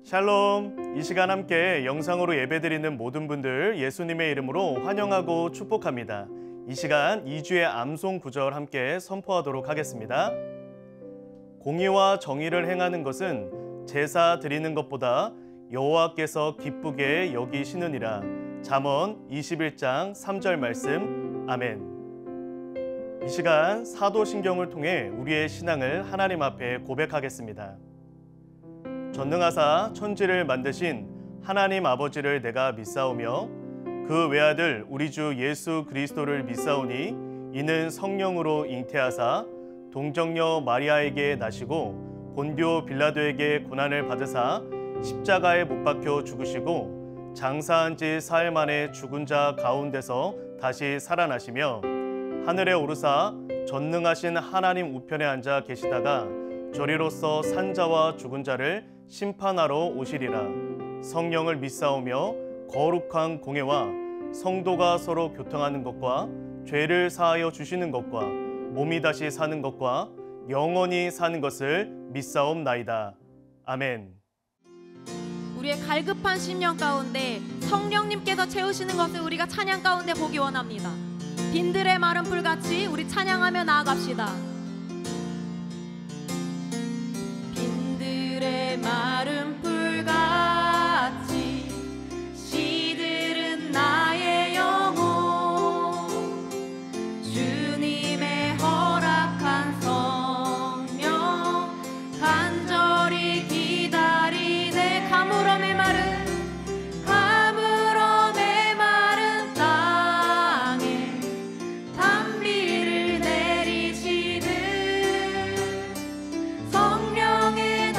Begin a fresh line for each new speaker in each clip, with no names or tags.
샬롬! 이 시간 함께 영상으로 예배드리는 모든 분들 예수님의 이름으로 환영하고 축복합니다. 이 시간 2주의 암송 구절 함께 선포하도록 하겠습니다. 공의와 정의를 행하는 것은 제사 드리는 것보다 여호와께서 기쁘게 여기시느니라. 잠언 21장 3절 말씀. 아멘. 이 시간 사도신경을 통해 우리의 신앙을 하나님 앞에 고백하겠습니다. 전능하사 천지를 만드신 하나님 아버지를 내가 믿사오며 그 외아들 우리 주 예수 그리스도를 믿사오니 이는 성령으로 잉태하사 동정녀 마리아에게 나시고 본디오 빌라도에게 고난을 받으사 십자가에 못 박혀 죽으시고 장사한 지 사흘 만에 죽은 자 가운데서 다시 살아나시며 하늘에 오르사 전능하신 하나님 우편에 앉아 계시다가 저리로서 산 자와 죽은 자를 심판하러 오시리라. 성령을 믿사오며 거룩한 공회와 성도가 서로 교통하는 것과 죄를 사하여 주시는 것과 몸이 다시 사는 것과 영원히 사는 것을 믿사옵나이다. 아멘.
우리의 갈급한 심령 가운데 성령님께서 채우시는 것을 우리가 찬양 가운데 보기 원합니다. 빈들의 마른 불같이 우리 찬양하며 나아갑시다. 마른 불같이 시들은 나의 영혼 주님의 허락한 성령 간절히 기다리네. 가물어 메마른 땅에 단비를 내리시는 성령의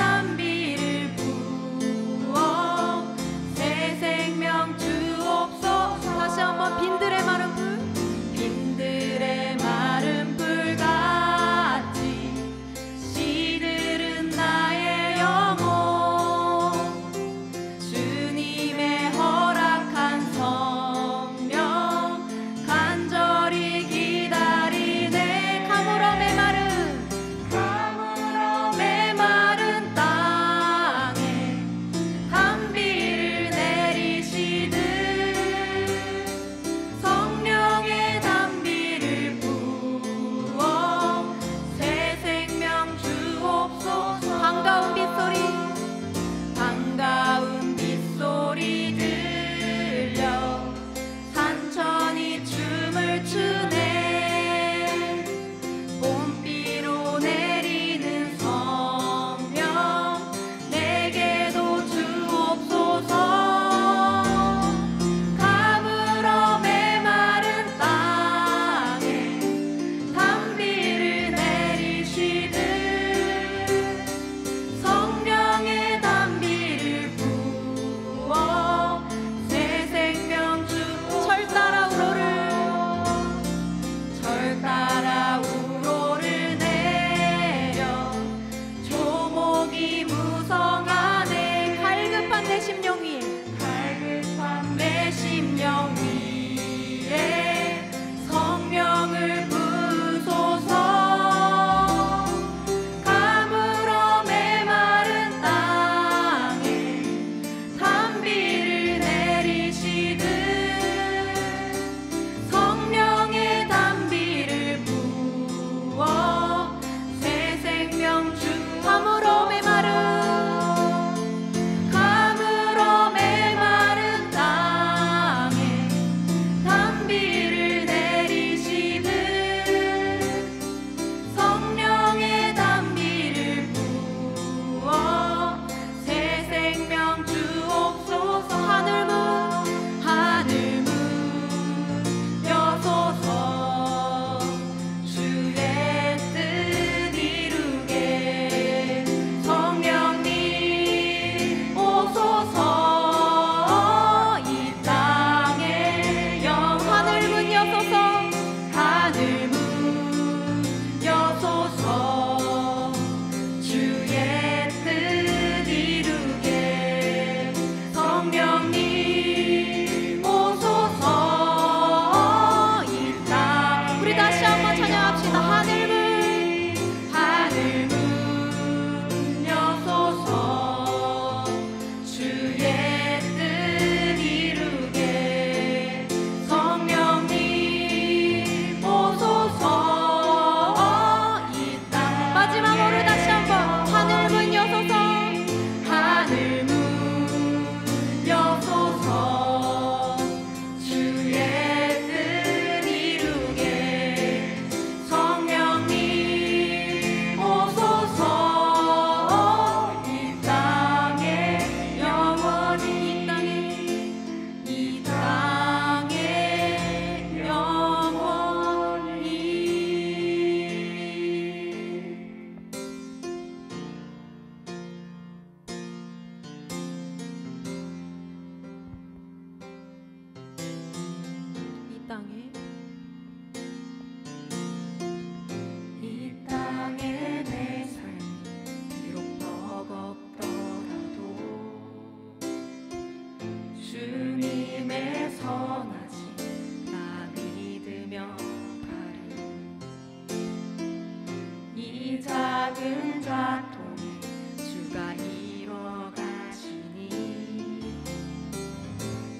이 작은 자통에 주가 이뤄가시니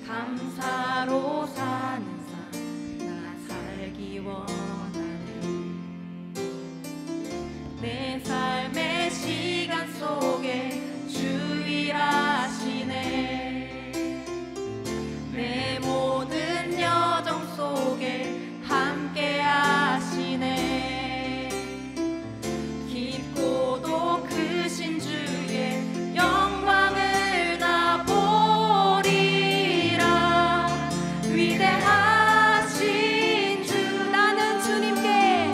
감사로 사는 삶 나 살기 원하네. 내 삶의 시간 속에 주 일하시네. 내 모든 여정 속에 함께 하시네. 깊고도 크신 주의 영광을 다 보리라. 위대하신 주 나는 주님께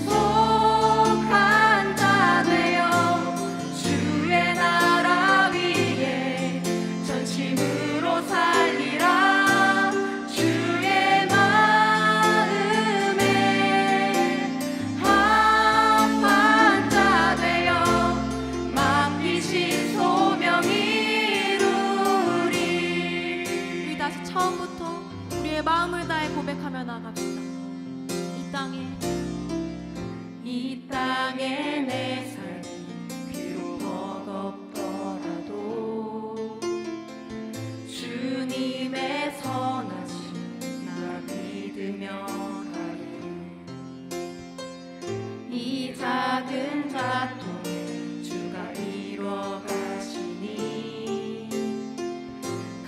속한 자 되어 주의 나라 위에 전심으로 살리라. 주의 마음에 합한 자 되어 맡기신 소명 이루리. 우리 다시 처음부터 우리의 마음을 다해 고백하며 나갑시다. 이 땅에 내 삶이 비록 버겁더라도 주님의 선하심 나 믿으며 가리. 이 작은 자통에 주가 이뤄가시니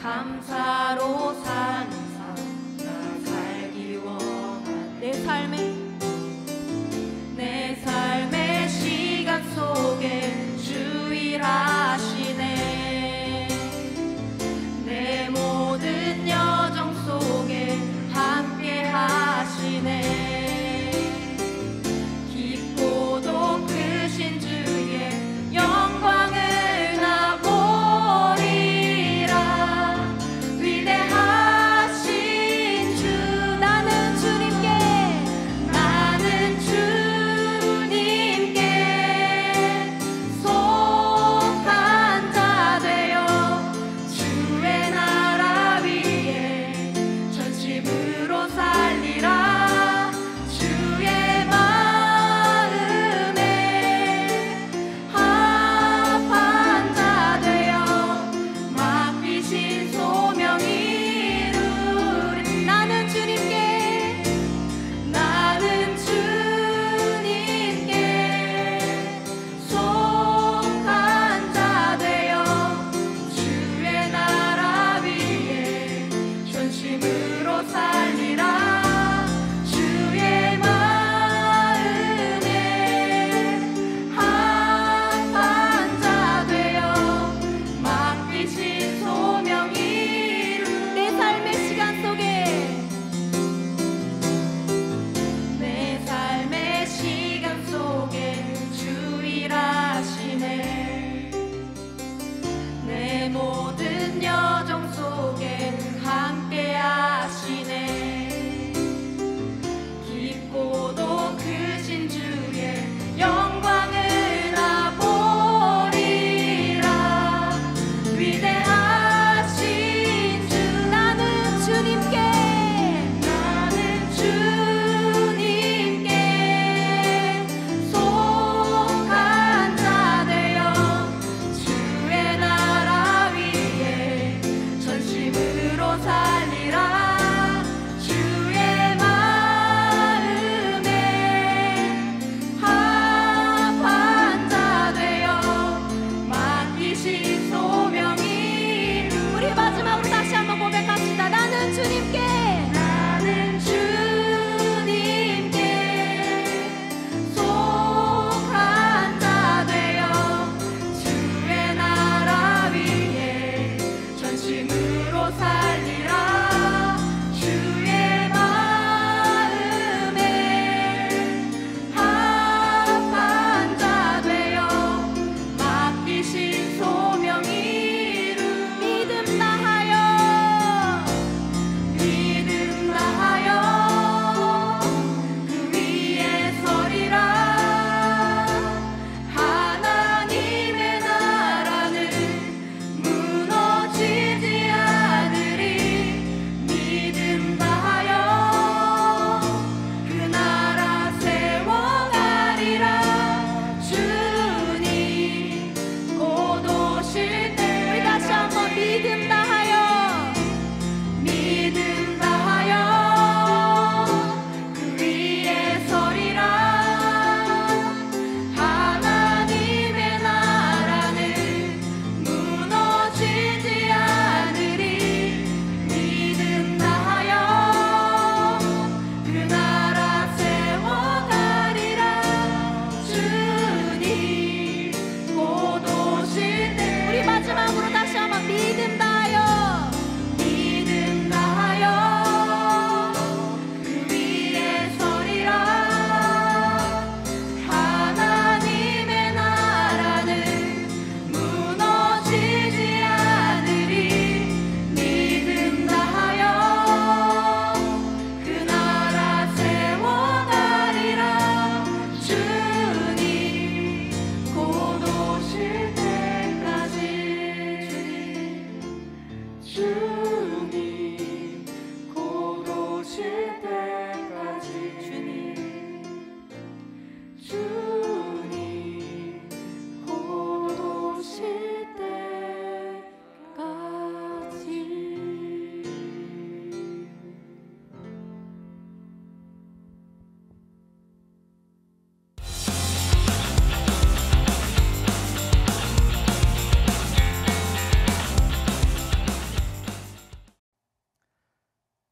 감사로 사는 삶 나 살기 원하네. 내 삶의 시간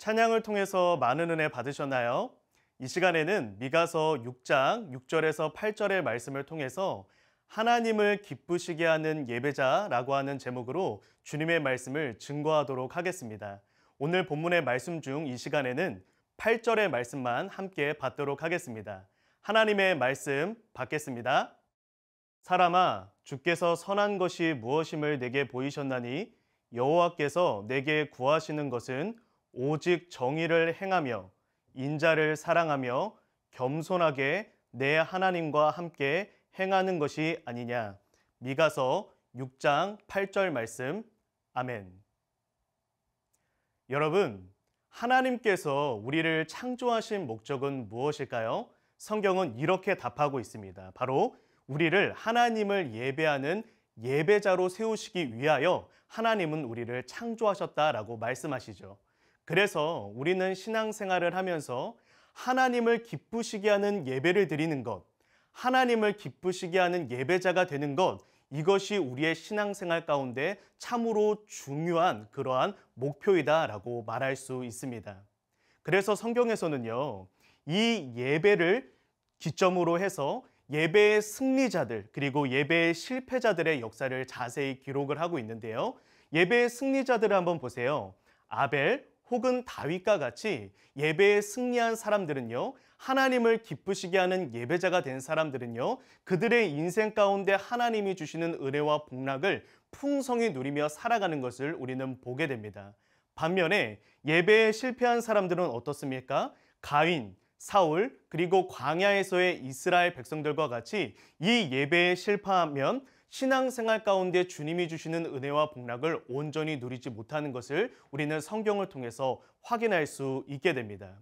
찬양을 통해서 많은 은혜 받으셨나요? 이 시간에는 미가서 6장 6절에서 8절의 말씀을 통해서 하나님을 기쁘시게 하는 예배자라고 하는 제목으로 주님의 말씀을 증거하도록 하겠습니다. 오늘 본문의 말씀 중 이 시간에는 8절의 말씀만 함께 받도록 하겠습니다. 하나님의 말씀 받겠습니다. 사람아, 주께서 선한 것이 무엇임을 내게 보이셨나니 여호와께서 내게 구하시는 것은 오직 정의를 행하며 인자를 사랑하며 겸손하게 내 하나님과 함께 행하는 것이 아니냐. 미가서 6장 8절 말씀. 아멘. 여러분, 하나님께서 우리를 창조하신 목적은 무엇일까요? 성경은 이렇게 답하고 있습니다. 바로 우리를 하나님을 예배하는 예배자로 세우시기 위하여 하나님은 우리를 창조하셨다라고 말씀하시죠. 그래서 우리는 신앙생활을 하면서 하나님을 기쁘시게 하는 예배를 드리는 것, 하나님을 기쁘시게 하는 예배자가 되는 것, 이것이 우리의 신앙생활 가운데 참으로 중요한 그러한 목표이다라고 말할 수 있습니다. 그래서 성경에서는요, 이 예배를 기점으로 해서 예배의 승리자들 그리고 예배의 실패자들의 역사를 자세히 기록을 하고 있는데요. 예배의 승리자들을 한번 보세요. 아벨 혹은 다윗과 같이 예배에 승리한 사람들은요, 하나님을 기쁘시게 하는 예배자가 된 사람들은요, 그들의 인생 가운데 하나님이 주시는 은혜와 복락을 풍성히 누리며 살아가는 것을 우리는 보게 됩니다. 반면에 예배에 실패한 사람들은 어떻습니까? 가인, 사울, 그리고 광야에서의 이스라엘 백성들과 같이 이 예배에 실패하면 신앙생활 가운데 주님이 주시는 은혜와 복락을 온전히 누리지 못하는 것을 우리는 성경을 통해서 확인할 수 있게 됩니다.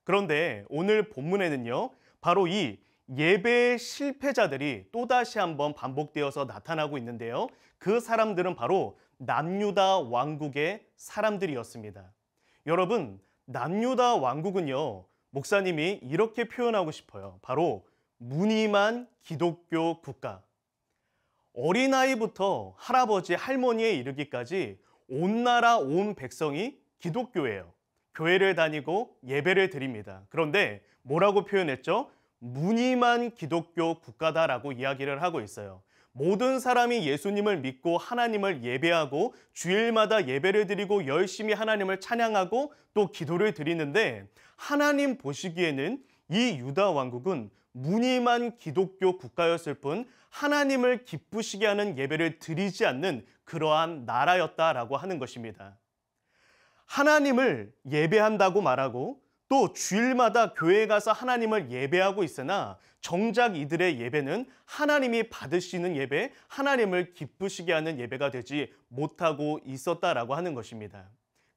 그런데 오늘 본문에는요, 바로 이 예배의 실패자들이 또다시 한번 반복되어서 나타나고 있는데요. 그 사람들은 바로 남유다 왕국의 사람들이었습니다. 여러분, 남유다 왕국은요, 목사님이 이렇게 표현하고 싶어요. 바로 무늬만 기독교 국가. 어린아이부터 할아버지, 할머니에 이르기까지 온 나라, 온 백성이 기독교예요. 교회를 다니고 예배를 드립니다. 그런데 뭐라고 표현했죠? 무늬만 기독교 국가다라고 이야기를 하고 있어요. 모든 사람이 예수님을 믿고 하나님을 예배하고 주일마다 예배를 드리고 열심히 하나님을 찬양하고 또 기도를 드리는데 하나님 보시기에는 이 유다 왕국은 무늬만 기독교 국가였을 뿐 하나님을 기쁘시게 하는 예배를 드리지 않는 그러한 나라였다라고 하는 것입니다. 하나님을 예배한다고 말하고 또 주일마다 교회에 가서 하나님을 예배하고 있으나 정작 이들의 예배는 하나님이 받으시는 예배, 하나님을 기쁘시게 하는 예배가 되지 못하고 있었다라고 하는 것입니다.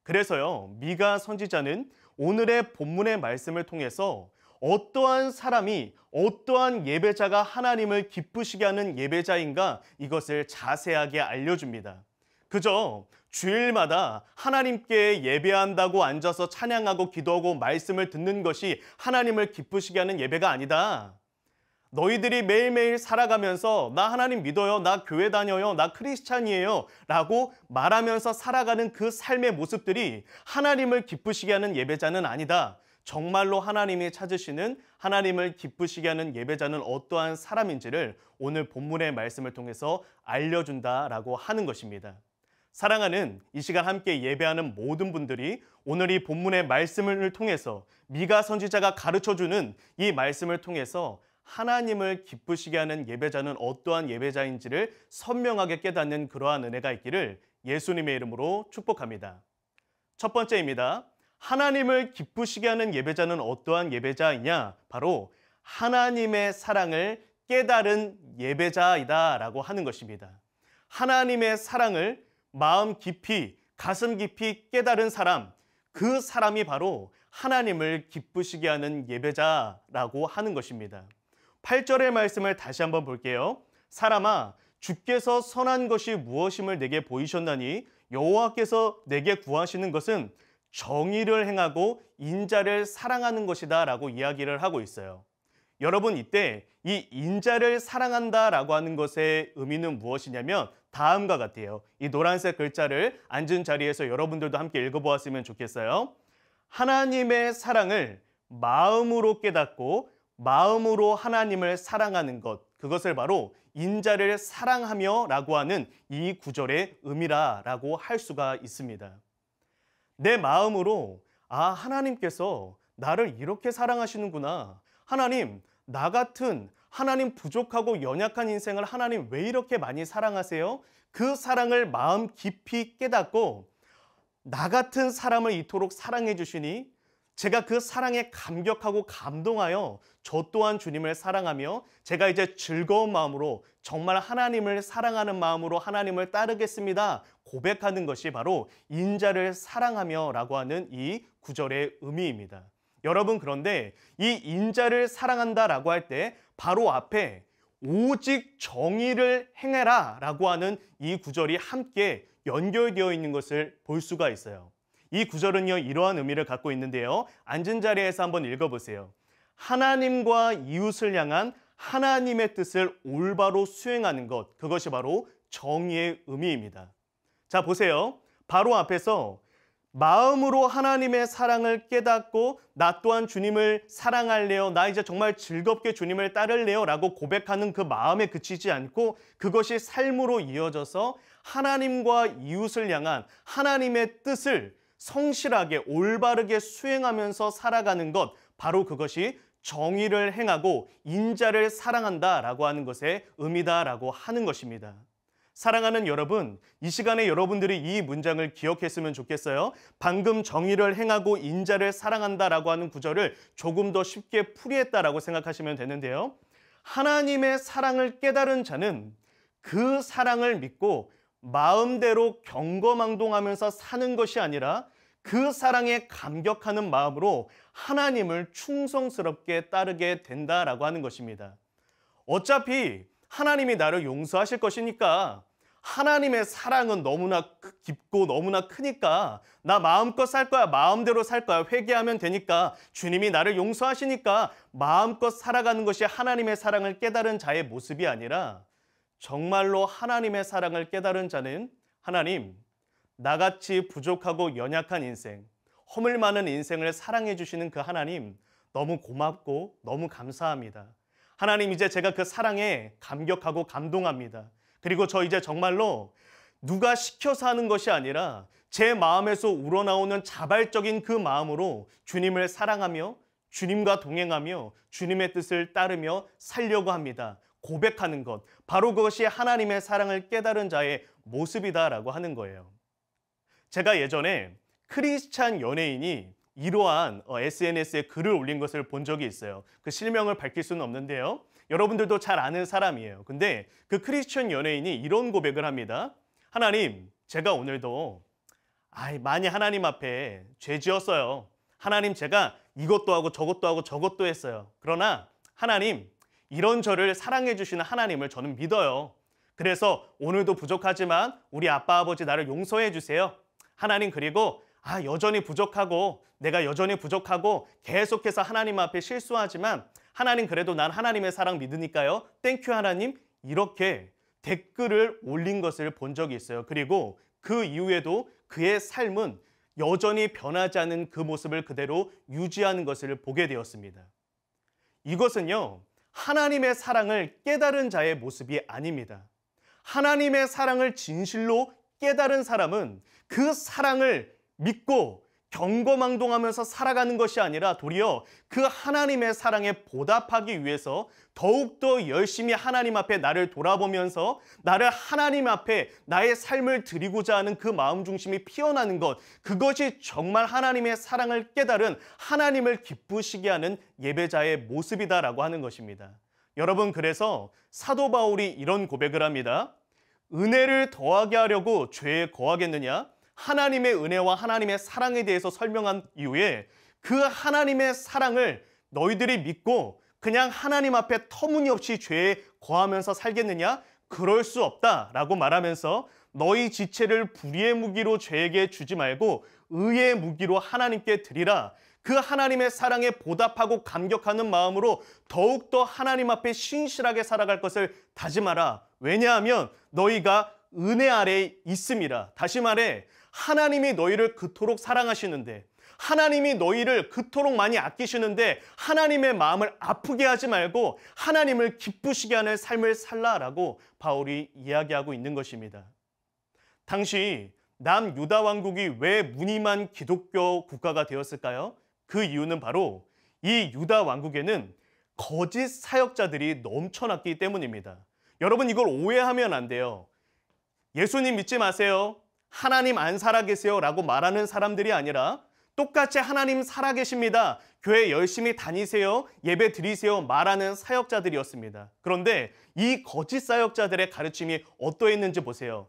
그래서요, 미가 선지자는 오늘의 본문의 말씀을 통해서 어떠한 사람이 어떠한 예배자가 하나님을 기쁘시게 하는 예배자인가 이것을 자세하게 알려줍니다. 그저 주일마다 하나님께 예배한다고 앉아서 찬양하고 기도하고 말씀을 듣는 것이 하나님을 기쁘시게 하는 예배가 아니다. 너희들이 매일매일 살아가면서 나 하나님 믿어요, 나 교회 다녀요, 나 크리스찬이에요 라고 말하면서 살아가는 그 삶의 모습들이 하나님을 기쁘시게 하는 예배자는 아니다. 정말로 하나님이 찾으시는 하나님을 기쁘시게 하는 예배자는 어떠한 사람인지를 오늘 본문의 말씀을 통해서 알려준다라고 하는 것입니다. 사랑하는 이 시간 함께 예배하는 모든 분들이 오늘 이 본문의 말씀을 통해서 미가 선지자가 가르쳐주는 이 말씀을 통해서 하나님을 기쁘시게 하는 예배자는 어떠한 예배자인지를 선명하게 깨닫는 그러한 은혜가 있기를 예수님의 이름으로 축복합니다. 첫 번째입니다. 하나님을 기쁘시게 하는 예배자는 어떠한 예배자이냐? 바로 하나님의 사랑을 깨달은 예배자이다라고 하는 것입니다. 하나님의 사랑을 마음 깊이, 가슴 깊이 깨달은 사람, 그 사람이 바로 하나님을 기쁘시게 하는 예배자라고 하는 것입니다. 8절의 말씀을 다시 한번 볼게요. 사람아, 주께서 선한 것이 무엇임을 내게 보이셨나니 여호와께서 내게 구하시는 것은 정의를 행하고 인자를 사랑하는 것이다 라고 이야기를 하고 있어요. 여러분, 이때 이 인자를 사랑한다라고 하는 것의 의미는 무엇이냐면 다음과 같아요. 이 노란색 글자를 앉은 자리에서 여러분들도 함께 읽어보았으면 좋겠어요. 하나님의 사랑을 마음으로 깨닫고 마음으로 하나님을 사랑하는 것, 그것을 바로 인자를 사랑하며 라고 하는 이 구절의 의미라고 할 수가 있습니다. 내 마음으로 하나님께서 나를 이렇게 사랑하시는구나. 하나님, 나 같은 하나님 부족하고 연약한 인생을 하나님 왜 이렇게 많이 사랑하세요? 그 사랑을 마음 깊이 깨닫고 나 같은 사람을 이토록 사랑해 주시니 제가 그 사랑에 감격하고 감동하여 저 또한 주님을 사랑하며 제가 이제 즐거운 마음으로 정말 하나님을 사랑하는 마음으로 하나님을 따르겠습니다. 고백하는 것이 바로 인자를 사랑하며 라고 하는 이 구절의 의미입니다. 여러분, 그런데 이 인자를 사랑한다 라고 할 때 바로 앞에 오직 정의를 행해라 라고 하는 이 구절이 함께 연결되어 있는 것을 볼 수가 있어요. 이 구절은요, 이러한 의미를 갖고 있는데요. 앉은 자리에서 한번 읽어보세요. 하나님과 이웃을 향한 하나님의 뜻을 올바로 수행하는 것, 그것이 바로 정의의 의미입니다. 자, 보세요. 바로 앞에서 마음으로 하나님의 사랑을 깨닫고 나 또한 주님을 사랑할래요. 나 이제 정말 즐겁게 주님을 따를래요. 라고 고백하는 그 마음에 그치지 않고 그것이 삶으로 이어져서 하나님과 이웃을 향한 하나님의 뜻을 성실하게 올바르게 수행하면서 살아가는 것, 바로 그것이 정의를 행하고 인자를 사랑한다라고 하는 것의 의미다라고 하는 것입니다. 사랑하는 여러분, 이 시간에 여러분들이 이 문장을 기억했으면 좋겠어요. 방금 정의를 행하고 인자를 사랑한다라고 하는 구절을 조금 더 쉽게 풀이했다라고 생각하시면 되는데요. 하나님의 사랑을 깨달은 자는 그 사랑을 믿고 마음대로 경거망동하면서 사는 것이 아니라 그 사랑에 감격하는 마음으로 하나님을 충성스럽게 따르게 된다라고 하는 것입니다. 어차피 하나님이 나를 용서하실 것이니까, 하나님의 사랑은 너무나 깊고 너무나 크니까 나 마음껏 살 거야, 마음대로 살 거야, 회개하면 되니까, 주님이 나를 용서하시니까 마음껏 살아가는 것이 하나님의 사랑을 깨달은 자의 모습이 아니라, 정말로 하나님의 사랑을 깨달은 자는 하나님, 나같이 부족하고 연약한 인생, 허물 많은 인생을 사랑해 주시는 그 하나님, 너무 고맙고 너무 감사합니다. 하나님, 이제 제가 그 사랑에 감격하고 감동합니다. 그리고 저 이제 정말로 누가 시켜서 하는 것이 아니라 제 마음에서 우러나오는 자발적인 그 마음으로 주님을 사랑하며 주님과 동행하며 주님의 뜻을 따르며 살려고 합니다. 고백하는 것, 바로 그것이 하나님의 사랑을 깨달은 자의 모습이다라고 하는 거예요. 제가 예전에 크리스찬 연예인이 이러한 SNS에 글을 올린 것을 본 적이 있어요. 그 실명을 밝힐 수는 없는데요. 여러분들도 잘 아는 사람이에요. 근데 그 크리스찬 연예인이 이런 고백을 합니다. 하나님, 제가 오늘도 많이 하나님 앞에 죄 지었어요. 하나님, 제가 이것도 하고 저것도 하고 저것도 했어요. 그러나 하나님, 이런 저를 사랑해 주시는 하나님을 저는 믿어요. 그래서 오늘도 부족하지만 우리 아빠 아버지 나를 용서해 주세요. 하나님, 그리고 여전히 부족하고 내가 여전히 부족하고 계속해서 하나님 앞에 실수하지만 하나님, 그래도 난 하나님의 사랑 믿으니까요. 땡큐 하나님. 이렇게 댓글을 올린 것을 본 적이 있어요. 그리고 그 이후에도 그의 삶은 여전히 변하지 않은 그 모습을 그대로 유지하는 것을 보게 되었습니다. 이것은요, 하나님의 사랑을 깨달은 자의 모습이 아닙니다. 하나님의 사랑을 진실로 깨달은 사람은 그 사랑을 믿고 경거망동하면서 살아가는 것이 아니라 도리어 그 하나님의 사랑에 보답하기 위해서 더욱더 열심히 하나님 앞에 나를 돌아보면서 나를 하나님 앞에 나의 삶을 드리고자 하는 그 마음 중심이 피어나는 것, 그것이 정말 하나님의 사랑을 깨달은 하나님을 기쁘시게 하는 예배자의 모습이다라고 하는 것입니다. 여러분, 그래서 사도 바울이 이런 고백을 합니다. 은혜를 더하게 하려고 죄에 거하겠느냐? 하나님의 은혜와 하나님의 사랑에 대해서 설명한 이후에 그 하나님의 사랑을 너희들이 믿고 그냥 하나님 앞에 터무니없이 죄에 거하면서 살겠느냐? 그럴 수 없다라고 말하면서 너희 지체를 불의의 무기로 죄에게 주지 말고 의의 무기로 하나님께 드리라. 그 하나님의 사랑에 보답하고 감격하는 마음으로 더욱더 하나님 앞에 신실하게 살아갈 것을 다짐하라. 왜냐하면 너희가 은혜 아래에 있음이라. 다시 말해, 하나님이 너희를 그토록 사랑하시는데, 하나님이 너희를 그토록 많이 아끼시는데 하나님의 마음을 아프게 하지 말고 하나님을 기쁘시게 하는 삶을 살라라고 바울이 이야기하고 있는 것입니다. 당시 남유다 왕국이 왜 무늬만 기독교 국가가 되었을까요? 그 이유는 바로 이 유다 왕국에는 거짓 사역자들이 넘쳐났기 때문입니다. 여러분, 이걸 오해하면 안 돼요. 예수님 믿지 마세요. 하나님 안 살아계세요 라고 말하는 사람들이 아니라 똑같이 하나님 살아계십니다. 교회 열심히 다니세요. 예배 드리세요. 말하는 사역자들이었습니다. 그런데 이 거짓 사역자들의 가르침이 어떠했는지 보세요.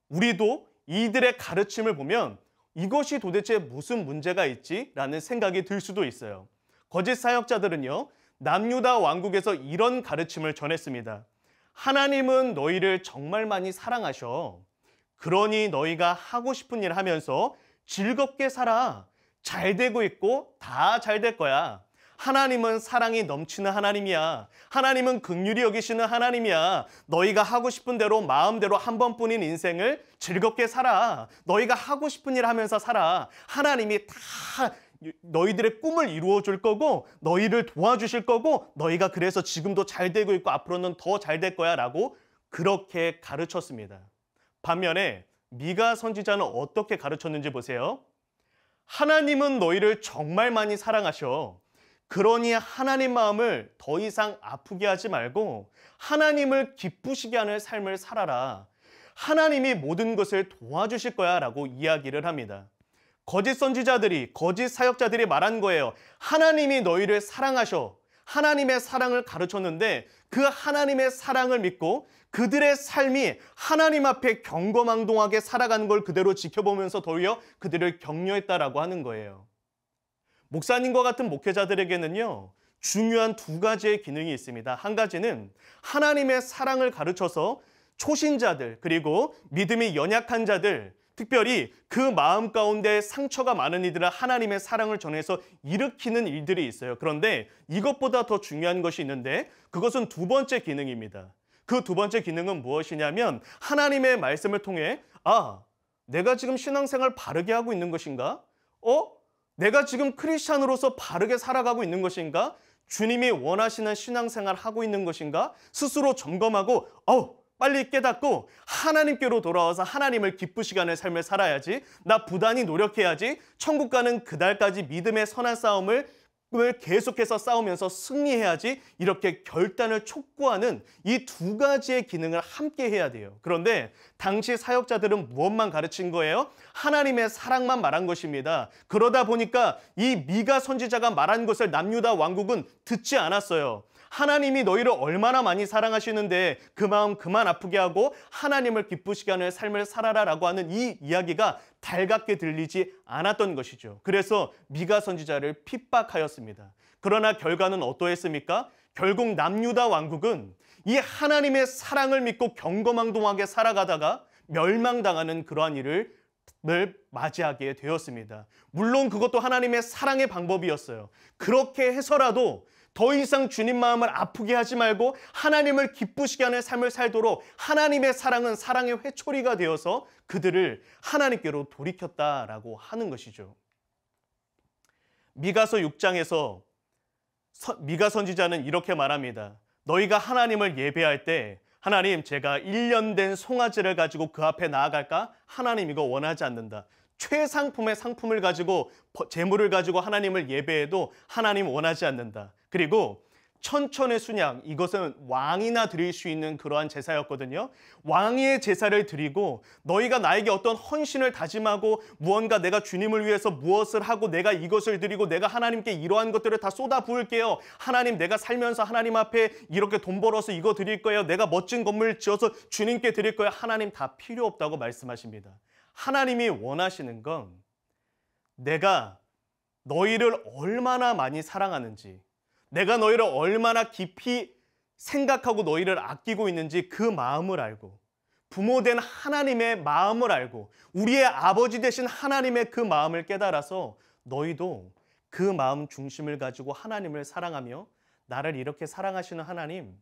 우리도 이들의 가르침을 보면 이것이 도대체 무슨 문제가 있지? 라는 생각이 들 수도 있어요. 거짓 사역자들은요, 남유다 왕국에서 이런 가르침을 전했습니다. 하나님은 너희를 정말 많이 사랑하셔. 그러니 너희가 하고 싶은 일 하면서 즐겁게 살아. 잘 되고 있고 다 잘 될 거야. 하나님은 사랑이 넘치는 하나님이야. 하나님은 긍휼히 여기시는 하나님이야. 너희가 하고 싶은 대로 마음대로 한 번뿐인 인생을 즐겁게 살아. 너희가 하고 싶은 일 하면서 살아. 하나님이 다 너희들의 꿈을 이루어 줄 거고 너희를 도와주실 거고 너희가 그래서 지금도 잘 되고 있고 앞으로는 더 잘 될 거야 라고 그렇게 가르쳤습니다. 반면에 미가 선지자는 어떻게 가르쳤는지 보세요. 하나님은 너희를 정말 많이 사랑하셔. 그러니 하나님 마음을 더 이상 아프게 하지 말고 하나님을 기쁘시게 하는 삶을 살아라. 하나님이 모든 것을 도와주실 거야 라고 이야기를 합니다. 거짓 선지자들이, 거짓 사역자들이 말한 거예요. 하나님이 너희를 사랑하셔. 하나님의 사랑을 가르쳤는데 그 하나님의 사랑을 믿고 그들의 삶이 하나님 앞에 경거망동하게 살아가는 걸 그대로 지켜보면서 도리어 그들을 격려했다라고 하는 거예요. 목사님과 같은 목회자들에게는요, 중요한 두 가지의 기능이 있습니다. 한 가지는 하나님의 사랑을 가르쳐서 초신자들 그리고 믿음이 연약한 자들, 특별히 그 마음 가운데 상처가 많은 이들은 하나님의 사랑을 전해서 일으키는 일들이 있어요. 그런데 이것보다 더 중요한 것이 있는데 그것은 두 번째 기능입니다. 그 두 번째 기능은 무엇이냐면 하나님의 말씀을 통해 내가 지금 신앙생활 바르게 하고 있는 것인가? 내가 지금 크리스찬으로서 바르게 살아가고 있는 것인가? 주님이 원하시는 신앙생활 하고 있는 것인가? 스스로 점검하고 빨리 깨닫고 하나님께로 돌아와서 하나님을 기쁘시게 하는 삶을 살아야지. 나 부단히 노력해야지. 천국 가는 그날까지 믿음의 선한 싸움을 계속해서 싸우면서 승리해야지. 이렇게 결단을 촉구하는 이 두 가지의 기능을 함께 해야 돼요. 그런데 당시 사역자들은 무엇만 가르친 거예요? 하나님의 사랑만 말한 것입니다. 그러다 보니까 이 미가 선지자가 말한 것을 남유다 왕국은 듣지 않았어요. 하나님이 너희를 얼마나 많이 사랑하시는데 그 마음 그만 아프게 하고 하나님을 기쁘시게 하는 삶을 살아라라고 하는 이 이야기가 달갑게 들리지 않았던 것이죠. 그래서 미가 선지자를 핍박하였습니다. 그러나 결과는 어떠했습니까? 결국 남유다 왕국은 이 하나님의 사랑을 믿고 경거망동하게 살아가다가 멸망당하는 그러한 일을 맞이하게 되었습니다. 물론 그것도 하나님의 사랑의 방법이었어요. 그렇게 해서라도 더 이상 주님 마음을 아프게 하지 말고 하나님을 기쁘시게 하는 삶을 살도록 하나님의 사랑은 사랑의 회초리가 되어서 그들을 하나님께로 돌이켰다라고 하는 것이죠. 미가서 6장에서 미가 선지자는 이렇게 말합니다. 너희가 하나님을 예배할 때 하나님, 제가 1년 된 송아지를 가지고 그 앞에 나아갈까? 하나님 이거 원하지 않는다. 최상품의 상품을 가지고 재물을 가지고 하나님을 예배해도 하나님 원하지 않는다. 그리고 천천의 순양, 이것은 왕이나 드릴 수 있는 그러한 제사였거든요. 왕의 제사를 드리고 너희가 나에게 어떤 헌신을 다짐하고 무언가 내가 주님을 위해서 무엇을 하고 내가 이것을 드리고 내가 하나님께 이러한 것들을 다 쏟아 부을게요. 하나님, 내가 살면서 하나님 앞에 이렇게 돈 벌어서 이거 드릴 거예요. 내가 멋진 건물 지어서 주님께 드릴 거예요. 하나님 다 필요 없다고 말씀하십니다. 하나님이 원하시는 건 내가 너희를 얼마나 많이 사랑하는지, 내가 너희를 얼마나 깊이 생각하고 너희를 아끼고 있는지 그 마음을 알고, 부모된 하나님의 마음을 알고, 우리의 아버지 되신 하나님의 그 마음을 깨달아서 너희도 그 마음 중심을 가지고 하나님을 사랑하며, 나를 이렇게 사랑하시는 하나님,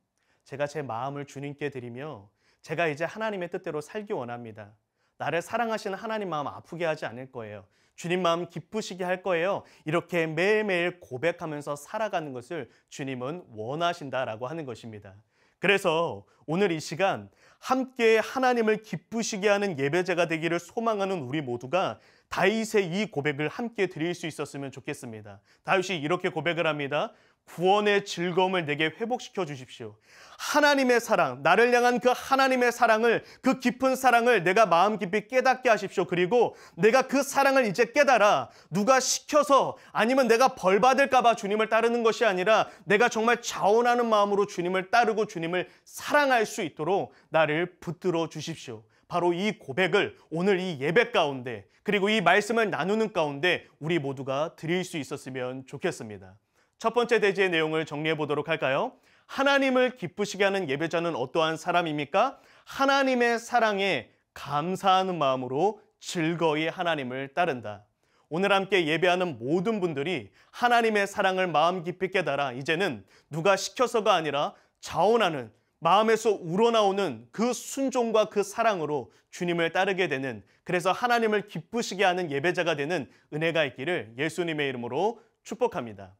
제가 제 마음을 주님께 드리며 제가 이제 하나님의 뜻대로 살기 원합니다. 나를 사랑하시는 하나님 마음 아프게 하지 않을 거예요. 주님 마음 기쁘시게 할 거예요. 이렇게 매일매일 고백하면서 살아가는 것을 주님은 원하신다라고 하는 것입니다. 그래서 오늘 이 시간 함께 하나님을 기쁘시게 하는 예배자가 되기를 소망하는 우리 모두가 다윗의 이 고백을 함께 드릴 수 있었으면 좋겠습니다. 다윗이 이렇게 고백을 합니다. 구원의 즐거움을 내게 회복시켜 주십시오. 하나님의 사랑, 나를 향한 그 하나님의 사랑을, 그 깊은 사랑을 내가 마음 깊이 깨닫게 하십시오. 그리고 내가 그 사랑을 이제 깨달아 누가 시켜서 아니면 내가 벌 받을까 봐 주님을 따르는 것이 아니라 내가 정말 자원하는 마음으로 주님을 따르고 주님을 사랑할 수 있도록 나를 붙들어 주십시오. 바로 이 고백을 오늘 이 예배 가운데 그리고 이 말씀을 나누는 가운데 우리 모두가 드릴 수 있었으면 좋겠습니다. 첫 번째 대지의 내용을 정리해 보도록 할까요? 하나님을 기쁘시게 하는 예배자는 어떠한 사람입니까? 하나님의 사랑에 감사하는 마음으로 즐거이 하나님을 따른다. 오늘 함께 예배하는 모든 분들이 하나님의 사랑을 마음 깊이 깨달아 이제는 누가 시켜서가 아니라 자원하는 마음에서 우러나오는 그 순종과 그 사랑으로 주님을 따르게 되는, 그래서 하나님을 기쁘시게 하는 예배자가 되는 은혜가 있기를 예수님의 이름으로 축복합니다.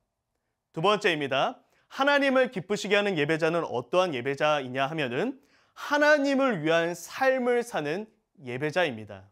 두 번째입니다. 하나님을 기쁘시게 하는 예배자는 어떠한 예배자이냐 하면은 하나님을 위한 삶을 사는 예배자입니다.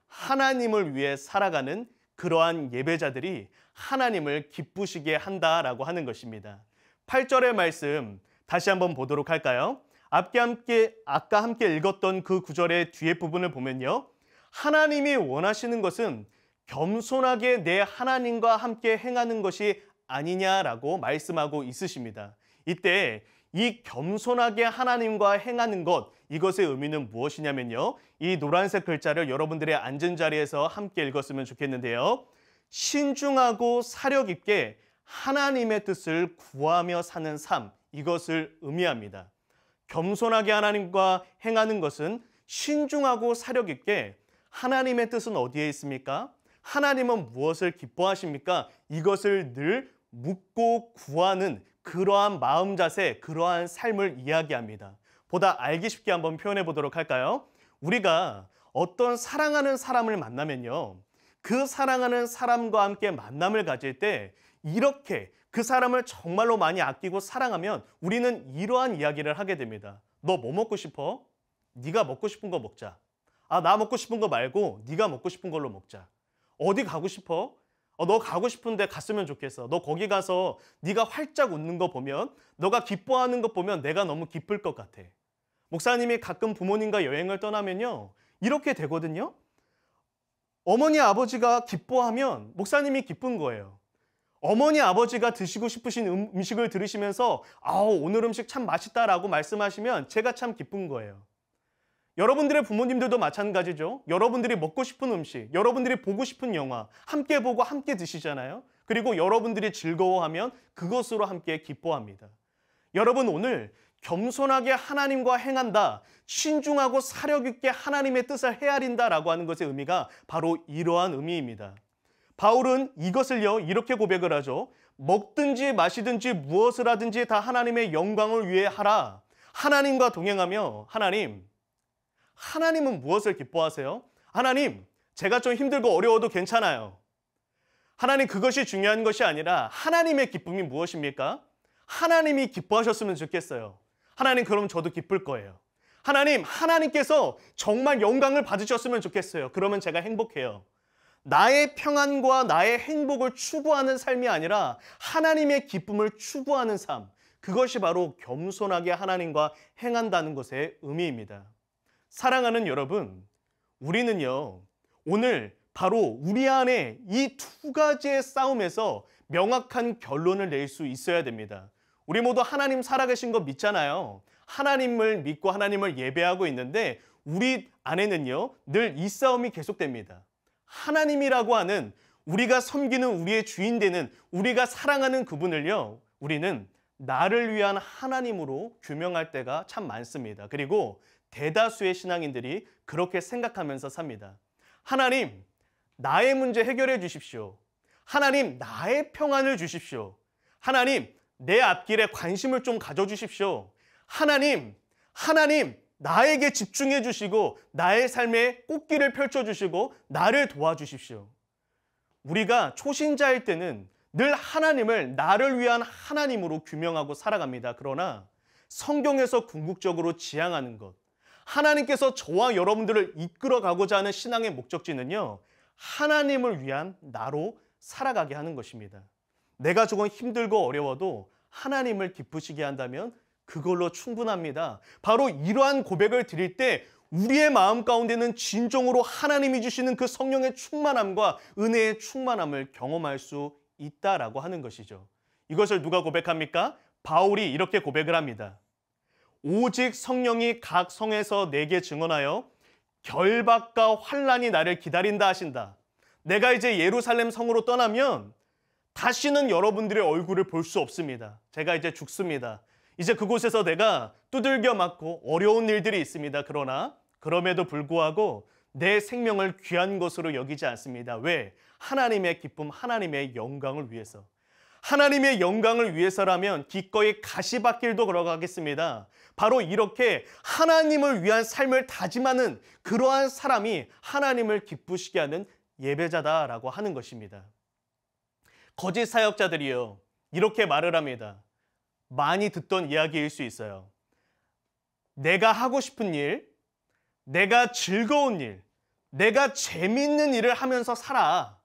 하나님을 위해 살아가는 그러한 예배자들이 하나님을 기쁘시게 한다라고 하는 것입니다. 8절의 말씀 다시 한번 보도록 할까요? 아까 함께 읽었던 그 구절의 뒤에 부분을 보면요. 하나님이 원하시는 것은 겸손하게 내 하나님과 함께 행하는 것이 아니냐라고 말씀하고 있으십니다. 이때 이 겸손하게 하나님과 행하는 것, 이것의 의미는 무엇이냐면요. 이 노란색 글자를 여러분들의 앉은 자리에서 함께 읽었으면 좋겠는데요. 신중하고 사력 있게 하나님의 뜻을 구하며 사는 삶, 이것을 의미합니다. 겸손하게 하나님과 행하는 것은 신중하고 사력 있게 하나님의 뜻은 어디에 있습니까? 하나님은 무엇을 기뻐하십니까? 이것을 늘 묻고 구하는 그러한 마음 자세, 그러한 삶을 이야기합니다. 보다 알기 쉽게 한번 표현해 보도록 할까요? 우리가 어떤 사랑하는 사람을 만나면요. 그 사랑하는 사람과 함께 만남을 가질 때 이렇게 그 사람을 정말로 많이 아끼고 사랑하면 우리는 이러한 이야기를 하게 됩니다. 너 뭐 먹고 싶어? 네가 먹고 싶은 거 먹자. 아, 나 먹고 싶은 거 말고 네가 먹고 싶은 걸로 먹자. 어디 가고 싶어? 너 가고 싶은데 갔으면 좋겠어. 너 거기 가서 네가 활짝 웃는 거 보면, 너가 기뻐하는 거 보면 내가 너무 기쁠 것 같아. 목사님이 가끔 부모님과 여행을 떠나면요. 이렇게 되거든요. 어머니 아버지가 기뻐하면 목사님이 기쁜 거예요. 어머니 아버지가 드시고 싶으신 음식을 들으시면서 아우 오늘 음식 참 맛있다라고 말씀하시면 제가 참 기쁜 거예요. 여러분들의 부모님들도 마찬가지죠. 여러분들이 먹고 싶은 음식, 여러분들이 보고 싶은 영화 함께 보고 함께 드시잖아요. 그리고 여러분들이 즐거워하면 그것으로 함께 기뻐합니다. 여러분 오늘 겸손하게 하나님과 행한다, 신중하고 사력 있게 하나님의 뜻을 헤아린다라고 하는 것의 의미가 바로 이러한 의미입니다. 바울은 이것을요 이렇게 고백을 하죠. 먹든지 마시든지 무엇을 하든지 다 하나님의 영광을 위해 하라. 하나님과 동행하며 하나님은 무엇을 기뻐하세요? 하나님, 제가 좀 힘들고 어려워도 괜찮아요. 하나님, 그것이 중요한 것이 아니라 하나님의 기쁨이 무엇입니까? 하나님이 기뻐하셨으면 좋겠어요. 하나님, 그럼 저도 기쁠 거예요. 하나님, 하나님께서 정말 영광을 받으셨으면 좋겠어요. 그러면 제가 행복해요. 나의 평안과 나의 행복을 추구하는 삶이 아니라 하나님의 기쁨을 추구하는 삶, 그것이 바로 겸손하게 하나님과 행한다는 것의 의미입니다. 사랑하는 여러분, 우리는요 오늘 바로 우리 안에 이 두 가지의 싸움에서 명확한 결론을 낼 수 있어야 됩니다. 우리 모두 하나님 살아계신 거 믿잖아요. 하나님을 믿고 하나님을 예배하고 있는데 우리 안에는요 늘 이 싸움이 계속됩니다. 하나님이라고 하는 우리가 섬기는 우리의 주인 되는 우리가 사랑하는 그분을요 우리는 나를 위한 하나님으로 규명할 때가 참 많습니다. 그리고 대다수의 신앙인들이 그렇게 생각하면서 삽니다. 하나님, 나의 문제 해결해 주십시오. 하나님, 나의 평안을 주십시오. 하나님, 내 앞길에 관심을 좀 가져주십시오. 하나님, 나에게 집중해 주시고 나의 삶에 꽃길을 펼쳐주시고 나를 도와주십시오. 우리가 초신자일 때는 늘 하나님을 나를 위한 하나님으로 규명하고 살아갑니다. 그러나 성경에서 궁극적으로 지향하는 것, 하나님께서 저와 여러분들을 이끌어가고자 하는 신앙의 목적지는요, 하나님을 위한 나로 살아가게 하는 것입니다. 내가 조금 힘들고 어려워도 하나님을 기쁘시게 한다면 그걸로 충분합니다. 바로 이러한 고백을 드릴 때 우리의 마음 가운데는 진정으로 하나님이 주시는 그 성령의 충만함과 은혜의 충만함을 경험할 수 있다라고 하는 것이죠. 이것을 누가 고백합니까? 바울이 이렇게 고백을 합니다. 오직 성령이 각 성에서 내게 증언하여 결박과 환난이 나를 기다린다 하신다. 내가 이제 예루살렘 성으로 떠나면 다시는 여러분들의 얼굴을 볼 수 없습니다. 제가 이제 죽습니다. 이제 그곳에서 내가 두들겨 맞고 어려운 일들이 있습니다. 그러나 그럼에도 불구하고 내 생명을 귀한 것으로 여기지 않습니다. 왜? 하나님의 기쁨, 하나님의 영광을 위해서. 하나님의 영광을 위해서라면 기꺼이 가시밭길도 걸어가겠습니다. 바로 이렇게 하나님을 위한 삶을 다짐하는 그러한 사람이 하나님을 기쁘시게 하는 예배자다라고 하는 것입니다. 거짓 사역자들이요, 이렇게 말을 합니다. 많이 듣던 이야기일 수 있어요. 내가 하고 싶은 일, 내가 즐거운 일, 내가 재미있는 일을 하면서 살아.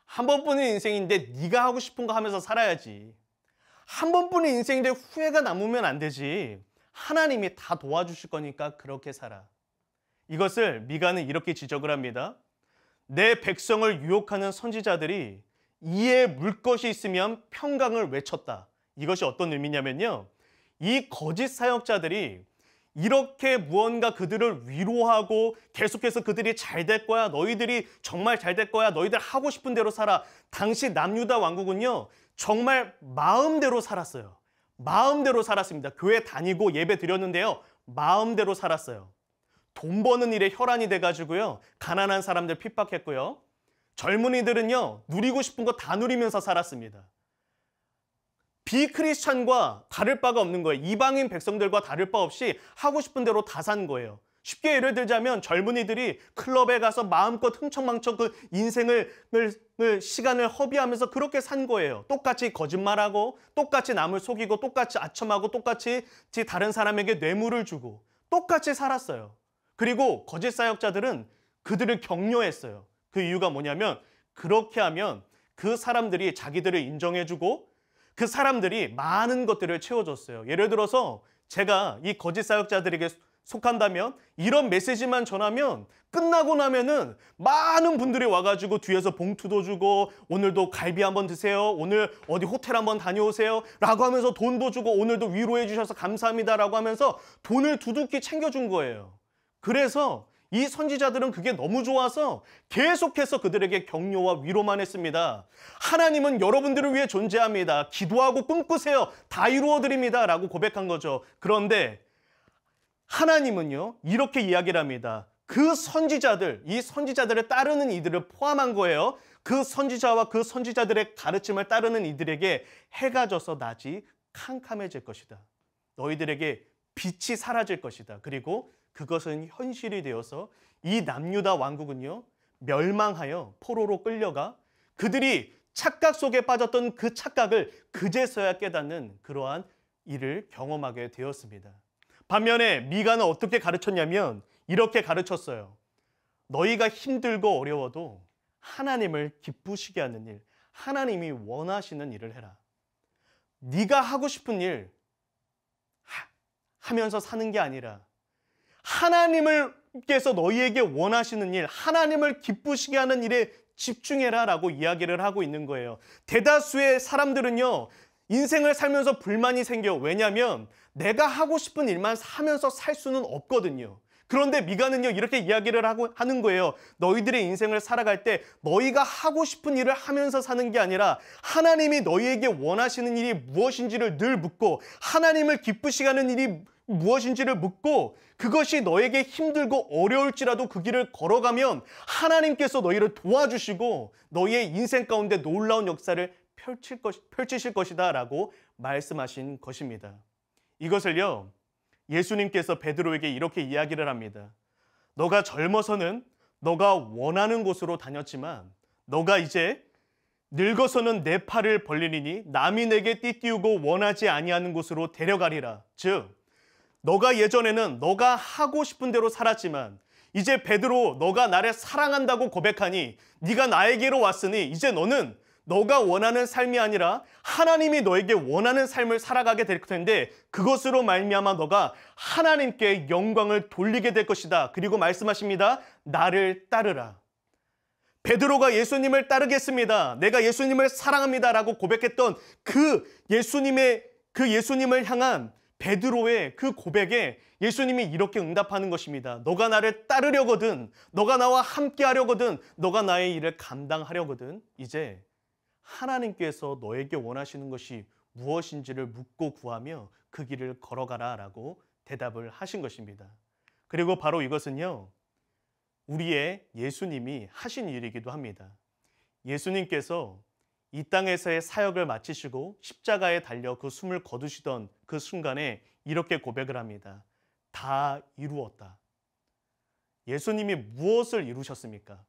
한 번뿐인 인생인데 네가 하고 싶은 거 하면서 살아야지. 한 번뿐인 인생인데 후회가 남으면 안 되지. 하나님이 다 도와주실 거니까 그렇게 살아. 이것을 미가는 이렇게 지적을 합니다. 내 백성을 유혹하는 선지자들이 이에 물 것이 있으면 평강을 외쳤다. 이것이 어떤 의미냐면요, 이 거짓 사역자들이 이렇게 무언가 그들을 위로하고 계속해서 그들이 잘 될 거야, 너희들이 정말 잘 될 거야, 너희들 하고 싶은 대로 살아. 당시 남유다 왕국은요, 정말 마음대로 살았어요. 마음대로 살았습니다. 교회 다니고 예배 드렸는데요, 마음대로 살았어요. 돈 버는 일에 혈안이 돼가지고요, 가난한 사람들 핍박했고요, 젊은이들은요, 누리고 싶은 거 다 누리면서 살았습니다. 비크리스찬과 다를 바가 없는 거예요. 이방인 백성들과 다를 바 없이 하고 싶은 대로 다 산 거예요. 쉽게 예를 들자면 젊은이들이 클럽에 가서 마음껏 흥청망청 그 인생을 시간을 허비하면서 그렇게 산 거예요. 똑같이 거짓말하고, 똑같이 남을 속이고, 똑같이 아첨하고, 똑같이 다른 사람에게 뇌물을 주고 똑같이 살았어요. 그리고 거짓 사역자들은 그들을 격려했어요. 그 이유가 뭐냐면 그렇게 하면 그 사람들이 자기들을 인정해주고 그 사람들이 많은 것들을 채워줬어요. 예를 들어서 제가 이 거짓 사역자들에게 속한다면 이런 메시지만 전하면 끝나고 나면은 많은 분들이 와가지고 뒤에서 봉투도 주고 오늘도 갈비 한번 드세요, 오늘 어디 호텔 한번 다녀오세요 라고 하면서 돈도 주고 오늘도 위로해 주셔서 감사합니다 라고 하면서 돈을 두둑히 챙겨준 거예요. 그래서 이 선지자들은 그게 너무 좋아서 계속해서 그들에게 격려와 위로만 했습니다. 하나님은 여러분들을 위해 존재합니다. 기도하고 꿈꾸세요. 다 이루어드립니다. 라고 고백한 거죠. 그런데 하나님은요, 이렇게 이야기를 합니다. 그 선지자들, 이 선지자들을 따르는 이들을 포함한 거예요. 그 선지자와 그 선지자들의 가르침을 따르는 이들에게 해가 져서 낮이 캄캄해질 것이다. 너희들에게 빛이 사라질 것이다. 그리고 그것은 현실이 되어서 이 남유다 왕국은요, 멸망하여 포로로 끌려가 그들이 착각 속에 빠졌던 그 착각을 그제서야 깨닫는 그러한 일을 경험하게 되었습니다. 반면에 미가는 어떻게 가르쳤냐면 이렇게 가르쳤어요. 너희가 힘들고 어려워도 하나님을 기쁘시게 하는 일, 하나님이 원하시는 일을 해라. 네가 하고 싶은 일 하면서 사는 게 아니라 하나님께서 너희에게 원하시는 일, 하나님을 기쁘시게 하는 일에 집중해라 라고 이야기를 하고 있는 거예요. 대다수의 사람들은요, 인생을 살면서 불만이 생겨. 왜냐하면 내가 하고 싶은 일만 하면서 살 수는 없거든요. 그런데 미가는요, 이렇게 이야기를 하는 거예요. 너희들의 인생을 살아갈 때 너희가 하고 싶은 일을 하면서 사는 게 아니라 하나님이 너희에게 원하시는 일이 무엇인지를 늘 묻고 하나님을 기쁘시게 하는 일이 무엇인지를 묻고 그것이 너에게 힘들고 어려울지라도 그 길을 걸어가면 하나님께서 너희를 도와주시고 너희의 인생 가운데 놀라운 역사를 펼치실 것이다 라고 말씀하신 것입니다. 이것을요, 예수님께서 베드로에게 이렇게 이야기를 합니다. 너가 젊어서는 너가 원하는 곳으로 다녔지만 너가 이제 늙어서는 내 팔을 벌리니 남이 내게 띠띠우고 원하지 아니하는 곳으로 데려가리라. 즉 너가 예전에는 너가 하고 싶은 대로 살았지만 이제 베드로 너가 나를 사랑한다고 고백하니 네가 나에게로 왔으니 이제 너는 너가 원하는 삶이 아니라 하나님이 너에게 원하는 삶을 살아가게 될 텐데 그것으로 말미암아 너가 하나님께 영광을 돌리게 될 것이다. 그리고 말씀하십니다. 나를 따르라. 베드로가 예수님을 따르겠습니다. 내가 예수님을 사랑합니다. 라고 고백했던 그 예수님을 향한 베드로의 그 고백에 예수님이 이렇게 응답하는 것입니다. 너가 나를 따르려거든, 너가 나와 함께 하려거든, 너가 나의 일을 감당하려거든, 이제 하나님께서 너에게 원하시는 것이 무엇인지를 묻고 구하며 그 길을 걸어가라 라고 대답을 하신 것입니다. 그리고 바로 이것은요, 우리의 예수님이 하신 일이기도 합니다. 예수님께서 이 땅에서의 사역을 마치시고 십자가에 달려 그 숨을 거두시던 그 순간에 이렇게 고백을 합니다. 다 이루었다. 예수님이 무엇을 이루셨습니까?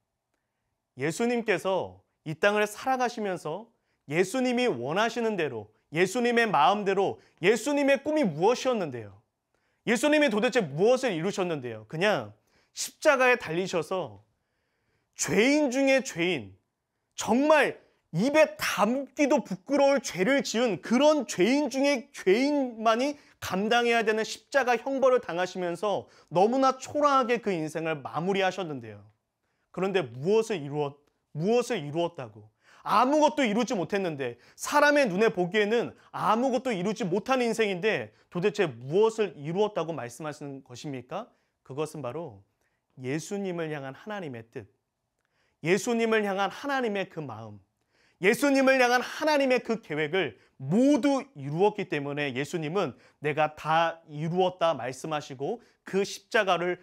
예수님께서 이 땅을 살아가시면서 예수님이 원하시는 대로, 예수님의 마음대로, 예수님의 꿈이 무엇이었는데요? 예수님이 도대체 무엇을 이루셨는데요? 그냥 십자가에 달리셔서 죄인 중에 죄인, 정말 입에 담기도 부끄러울 죄를 지은 그런 죄인 중에 죄인만이 감당해야 되는 십자가 형벌을 당하시면서 너무나 초라하게 그 인생을 마무리하셨는데요. 그런데 무엇을 이루었다고? 아무것도 이루지 못했는데, 사람의 눈에 보기에는 아무것도 이루지 못한 인생인데 도대체 무엇을 이루었다고 말씀하시는 것입니까? 그것은 바로 예수님을 향한 하나님의 뜻, 예수님을 향한 하나님의 그 마음, 예수님을 향한 하나님의 그 계획을 모두 이루었기 때문에 예수님은 내가 다 이루었다 말씀하시고 그 십자가를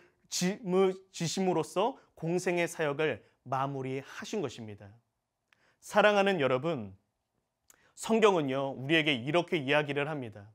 지심으로써 공생의 사역을 마무리하신 것입니다. 사랑하는 여러분, 성경은요, 우리에게 이렇게 이야기를 합니다.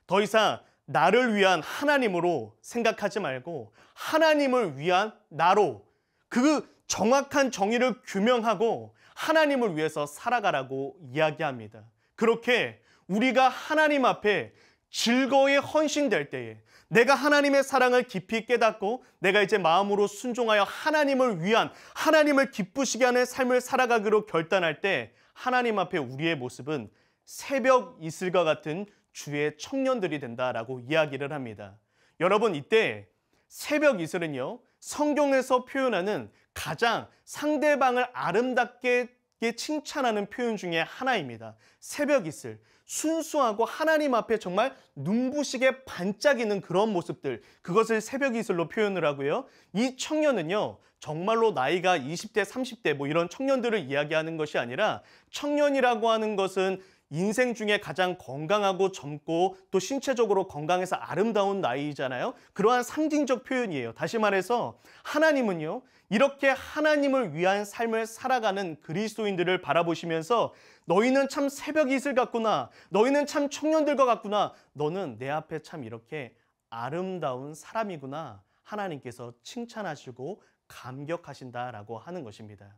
더 이상 나를 위한 하나님으로 생각하지 말고 하나님을 위한 나로, 그 정확한 정의를 규명하고 하나님을 위해서 살아가라고 이야기합니다. 그렇게 우리가 하나님 앞에 즐거이 헌신될 때에, 내가 하나님의 사랑을 깊이 깨닫고 내가 이제 마음으로 순종하여 하나님을 위한, 하나님을 기쁘시게 하는 삶을 살아가기로 결단할 때 하나님 앞에 우리의 모습은 새벽 이슬과 같은 주의 청년들이 된다라고 이야기를 합니다. 여러분, 이때 새벽 이슬은요, 성경에서 표현하는 가장 상대방을 아름답게 칭찬하는 표현 중에 하나입니다. 새벽 이슬, 순수하고 하나님 앞에 정말 눈부시게 반짝이는 그런 모습들, 그것을 새벽 이슬로 표현을 하고요. 이 청년은요, 정말로 나이가 20대, 30대 뭐 이런 청년들을 이야기하는 것이 아니라, 청년이라고 하는 것은 인생 중에 가장 건강하고 젊고 또 신체적으로 건강해서 아름다운 나이잖아요. 그러한 상징적 표현이에요. 다시 말해서 하나님은요, 이렇게 하나님을 위한 삶을 살아가는 그리스도인들을 바라보시면서 너희는 참 새벽 이슬 같구나, 너희는 참 청년들과 같구나, 너는 내 앞에 참 이렇게 아름다운 사람이구나, 하나님께서 칭찬하시고 감격하신다라고 하는 것입니다.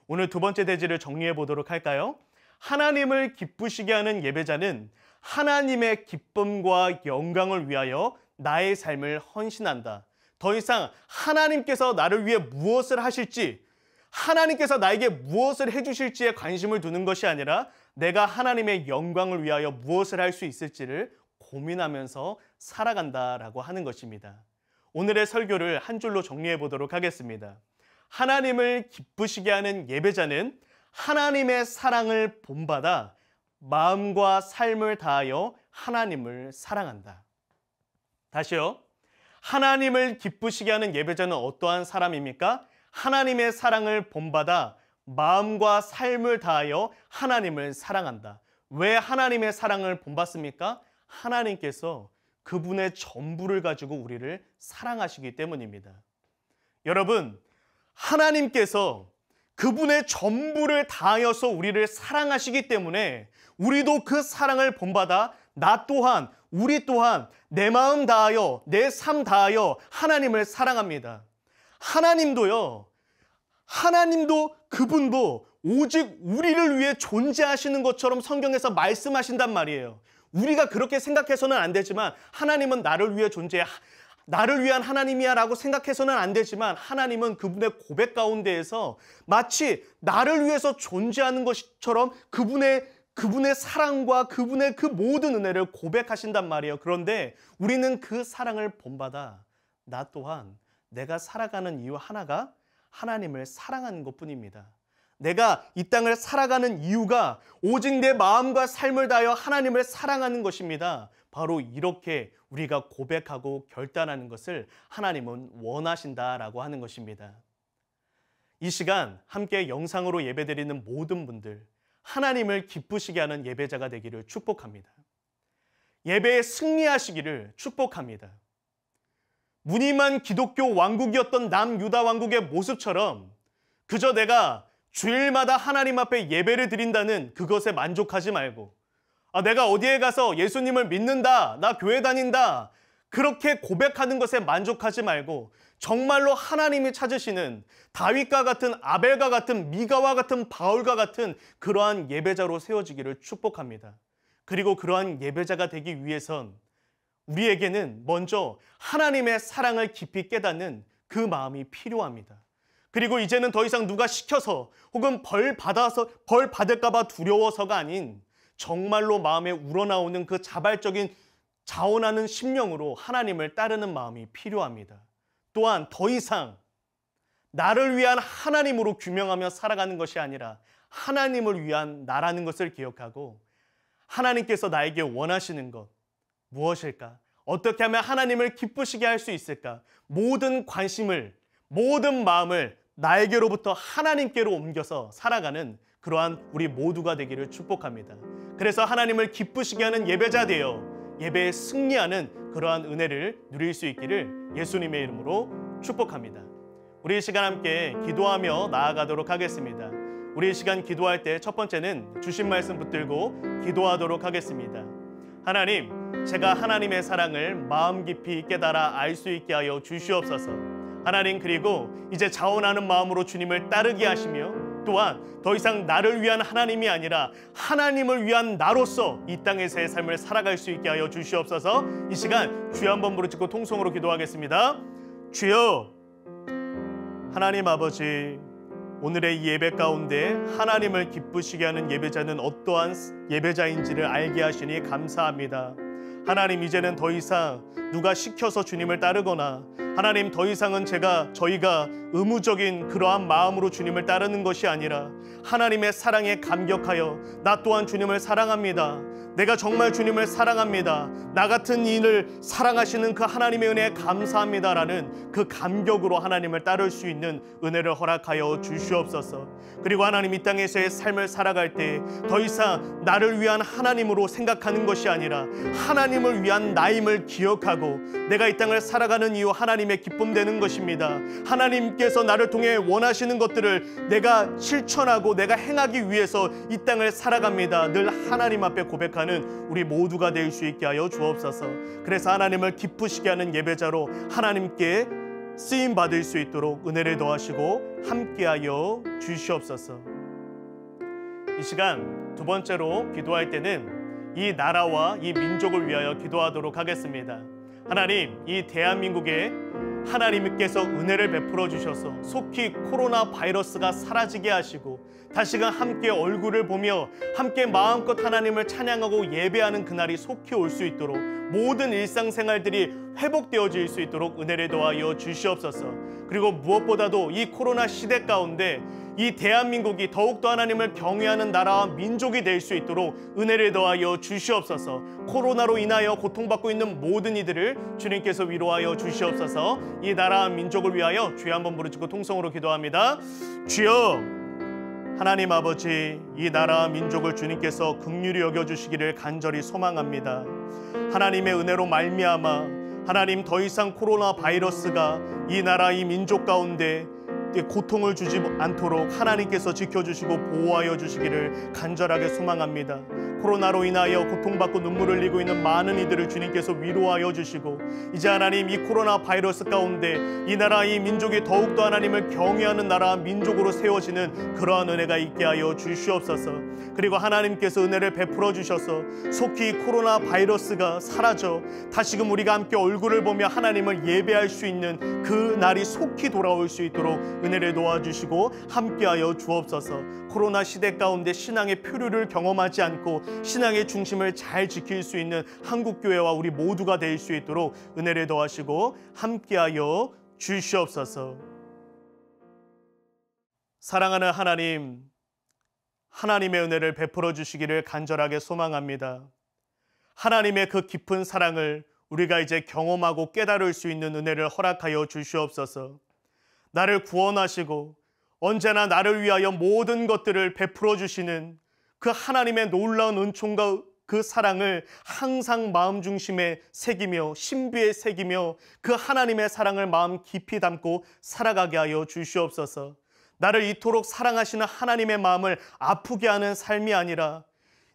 오늘 두 번째 대지를 정리해 보도록 할까요? 하나님을 기쁘시게 하는 예배자는 하나님의 기쁨과 영광을 위하여 나의 삶을 헌신한다. 더 이상 하나님께서 나를 위해 무엇을 하실지, 하나님께서 나에게 무엇을 해주실지에 관심을 두는 것이 아니라 내가 하나님의 영광을 위하여 무엇을 할 수 있을지를 고민하면서 살아간다라고 하는 것입니다. 오늘의 설교를 한 줄로 정리해 보도록 하겠습니다. 하나님을 기쁘시게 하는 예배자는 하나님의 사랑을 본받아 마음과 삶을 다하여 하나님을 사랑한다. 다시요. 하나님을 기쁘시게 하는 예배자는 어떠한 사람입니까? 하나님의 사랑을 본받아 마음과 삶을 다하여 하나님을 사랑한다. 왜 하나님의 사랑을 본받습니까? 하나님께서 그분의 전부를 가지고 우리를 사랑하시기 때문입니다. 여러분, 하나님께서 그분의 전부를 다하여서 우리를 사랑하시기 때문에 우리도 그 사랑을 본받아 나 또한, 우리 또한 내 마음 다하여, 내 삶 다하여 하나님을 사랑합니다. 하나님도요, 하나님도 그분도 오직 우리를 위해 존재하시는 것처럼 성경에서 말씀하신단 말이에요. 우리가 그렇게 생각해서는 안 되지만 하나님은 나를 위해 존재해, 나를 위한 하나님이야 라고 생각해서는 안 되지만 하나님은 그분의 고백 가운데에서 마치 나를 위해서 존재하는 것처럼 그분의 사랑과 그분의 그 모든 은혜를 고백하신단 말이에요. 그런데 우리는 그 사랑을 본받아 나 또한 내가 살아가는 이유 하나가 하나님을 사랑하는 것뿐입니다. 내가 이 땅을 살아가는 이유가 오직 내 마음과 삶을 다하여 하나님을 사랑하는 것입니다. 바로 이렇게 우리가 고백하고 결단하는 것을 하나님은 원하신다라고 하는 것입니다. 이 시간 함께 영상으로 예배드리는 모든 분들, 하나님을 기쁘시게 하는 예배자가 되기를 축복합니다. 예배에 승리하시기를 축복합니다. 무늬만 기독교 왕국이었던 남유다 왕국의 모습처럼 그저 내가 주일마다 하나님 앞에 예배를 드린다는 그것에 만족하지 말고 내가 어디에 가서 예수님을 믿는다, 나 교회 다닌다 그렇게 고백하는 것에 만족하지 말고 정말로 하나님이 찾으시는 다윗과 같은 아벨과 같은 미가와 같은 바울과 같은 그러한 예배자로 세워지기를 축복합니다. 그리고 그러한 예배자가 되기 위해선 우리에게는 먼저 하나님의 사랑을 깊이 깨닫는 그 마음이 필요합니다. 그리고 이제는 더 이상 누가 시켜서 혹은 벌 받을까 봐 두려워서가 아닌 정말로 마음에 우러나오는 그 자발적인 자원하는 심령으로 하나님을 따르는 마음이 필요합니다. 또한 더 이상 나를 위한 하나님으로 규명하며 살아가는 것이 아니라 하나님을 위한 나라는 것을 기억하고 하나님께서 나에게 원하시는 것 무엇일까? 어떻게 하면 하나님을 기쁘시게 할 수 있을까? 모든 관심을, 모든 마음을 나에게로부터 하나님께로 옮겨서 살아가는 그러한 우리 모두가 되기를 축복합니다. 그래서 하나님을 기쁘시게 하는 예배자 되어 예배에 승리하는 그러한 은혜를 누릴 수 있기를 예수님의 이름으로 축복합니다. 우리 이 시간 함께 기도하며 나아가도록 하겠습니다. 우리 이 시간 기도할 때 첫 번째는 주신 말씀 붙들고 기도하도록 하겠습니다. 하나님, 제가 하나님의 사랑을 마음 깊이 깨달아 알 수 있게 하여 주시옵소서. 하나님, 그리고 이제 자원하는 마음으로 주님을 따르게 하시며 또한 더 이상 나를 위한 하나님이 아니라 하나님을 위한 나로서 이 땅에서의 삶을 살아갈 수 있게 하여 주시옵소서. 이 시간 주여 한번 부르짖고 통성으로 기도하겠습니다. 주여, 하나님 아버지, 오늘의 이 예배 가운데 하나님을 기쁘시게 하는 예배자는 어떠한 예배자인지를 알게 하시니 감사합니다. 하나님, 이제는 더 이상 누가 시켜서 주님을 따르거나 하나님 더 이상은 저희가 의무적인 그러한 마음으로 주님을 따르는 것이 아니라 하나님의 사랑에 감격하여 나 또한 주님을 사랑합니다. 내가 정말 주님을 사랑합니다. 나 같은 이를 사랑하시는 그 하나님의 은혜에 감사합니다라는 그 감격으로 하나님을 따를 수 있는 은혜를 허락하여 주시옵소서. 그리고 하나님, 이 땅에서의 삶을 살아갈 때 더 이상 나를 위한 하나님으로 생각하는 것이 아니라 하나님을 위한 나임을 기억하고 내가 이 땅을 살아가는 이유 하나님의 기쁨 되는 것입니다. 하나님께서 나를 통해 원하시는 것들을 내가 실천하고 내가 행하기 위해서 이 땅을 살아갑니다. 늘 하나님 앞에 고백하는 우리 모두가 될 수 있게 하여 주옵소서. 그래서 하나님을 기쁘시게 하는 예배자로 하나님께 쓰임 받을 수 있도록 은혜를 더하시고 함께하여 주시옵소서. 이 시간 두 번째로 기도할 때는 이 나라와 이 민족을 위하여 기도하도록 하겠습니다. 하나님, 이 대한민국에 하나님께서 은혜를 베풀어 주셔서 속히 코로나 바이러스가 사라지게 하시고 다시금 함께 얼굴을 보며 함께 마음껏 하나님을 찬양하고 예배하는 그날이 속히 올 수 있도록 모든 일상생활들이 회복되어질 수 있도록 은혜를 더하여 주시옵소서. 그리고 무엇보다도 이 코로나 시대 가운데 이 대한민국이 더욱더 하나님을 경외하는 나라와 민족이 될 수 있도록 은혜를 더하여 주시옵소서. 코로나로 인하여 고통받고 있는 모든 이들을 주님께서 위로하여 주시옵소서. 이 나라와 민족을 위하여 주여 한번 부르짖고 통성으로 기도합니다. 주여, 하나님 아버지, 이 나라와 민족을 주님께서 긍휼히 여겨주시기를 간절히 소망합니다. 하나님의 은혜로 말미암아 하나님 더 이상 코로나 바이러스가 이 나라 이 민족 가운데 고통을 주지 않도록 하나님께서 지켜주시고 보호하여 주시기를 간절하게 소망합니다. 코로나로 인하여 고통받고 눈물을 흘리고 있는 많은 이들을 주님께서 위로하여 주시고, 이제 하나님 이 코로나 바이러스 가운데 이 나라 이 민족이 더욱더 하나님을 경외하는 나라 민족으로 세워지는 그러한 은혜가 있게 하여 주시옵소서. 그리고 하나님께서 은혜를 베풀어 주셔서 속히 코로나 바이러스가 사라져 다시금 우리가 함께 얼굴을 보며 하나님을 예배할 수 있는 그 날이 속히 돌아올 수 있도록 은혜를 도와주시고 함께하여 주옵소서. 코로나 시대 가운데 신앙의 표류를 경험하지 않고 신앙의 중심을 잘 지킬 수 있는 한국교회와 우리 모두가 될 수 있도록 은혜를 더하시고 함께하여 주시옵소서. 사랑하는 하나님, 하나님의 은혜를 베풀어 주시기를 간절하게 소망합니다. 하나님의 그 깊은 사랑을 우리가 이제 경험하고 깨달을 수 있는 은혜를 허락하여 주시옵소서. 나를 구원하시고 언제나 나를 위하여 모든 것들을 베풀어 주시는 그 하나님의 놀라운 은총과 그 사랑을 항상 마음 중심에 새기며 신비에 새기며 그 하나님의 사랑을 마음 깊이 담고 살아가게 하여 주시옵소서. 나를 이토록 사랑하시는 하나님의 마음을 아프게 하는 삶이 아니라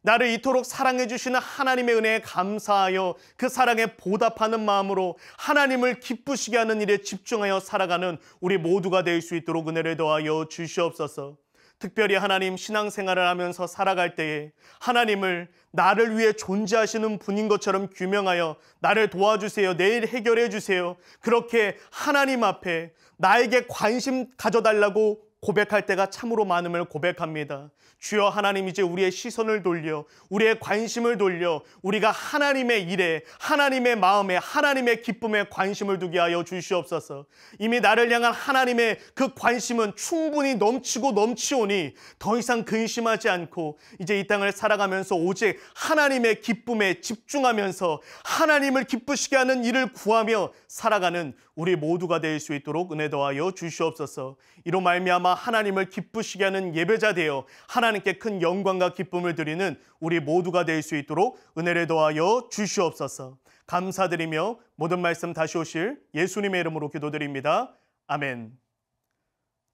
나를 이토록 사랑해 주시는 하나님의 은혜에 감사하여 그 사랑에 보답하는 마음으로 하나님을 기쁘시게 하는 일에 집중하여 살아가는 우리 모두가 될 수 있도록 은혜를 더하여 주시옵소서. 특별히 하나님 신앙생활을 하면서 살아갈 때에 하나님을 나를 위해 존재하시는 분인 것처럼 규명하여 나를 도와주세요, 내일 해결해 주세요, 그렇게 하나님 앞에 나에게 관심 가져달라고 고백할 때가 참으로 많음을 고백합니다. 주여 하나님, 이제 우리의 시선을 돌려 우리의 관심을 돌려 우리가 하나님의 일에 하나님의 마음에 하나님의 기쁨에 관심을 두게 하여 주시옵소서. 이미 나를 향한 하나님의 그 관심은 충분히 넘치고 넘치오니 더 이상 근심하지 않고 이제 이 땅을 살아가면서 오직 하나님의 기쁨에 집중하면서 하나님을 기쁘시게 하는 일을 구하며 살아가는 우리 모두가 될 수 있도록 은혜 더하여 주시옵소서. 이로 말미암아 하나님을 기쁘시게 하는 예배자 되어 하나님께 큰 영광과 기쁨을 드리는 우리 모두가 될 수 있도록 은혜를 더하여 주시옵소서. 감사드리며 모든 말씀 다시 오실 예수님의 이름으로 기도드립니다. 아멘.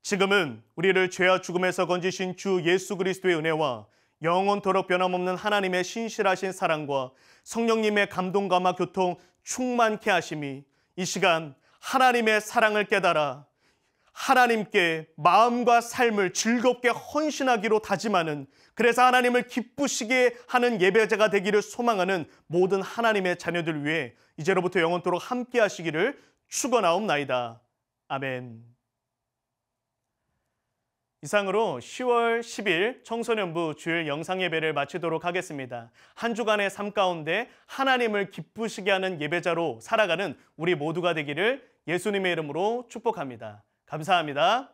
지금은 우리를 죄와 죽음에서 건지신 주 예수 그리스도의 은혜와 영원토록 변함없는 하나님의 신실하신 사랑과 성령님의 감동감화 교통 충만케 하심이 이 시간 하나님의 사랑을 깨달아 하나님께 마음과 삶을 즐겁게 헌신하기로 다짐하는, 그래서 하나님을 기쁘시게 하는 예배자가 되기를 소망하는 모든 하나님의 자녀들 위해 이제로부터 영원토록 함께 하시기를 축원하옵나이다. 아멘. 이상으로 10월 10일 청소년부 주일 영상예배를 마치도록 하겠습니다. 한 주간의 삶 가운데 하나님을 기쁘시게 하는 예배자로 살아가는 우리 모두가 되기를 예수님의 이름으로 축복합니다. 감사합니다.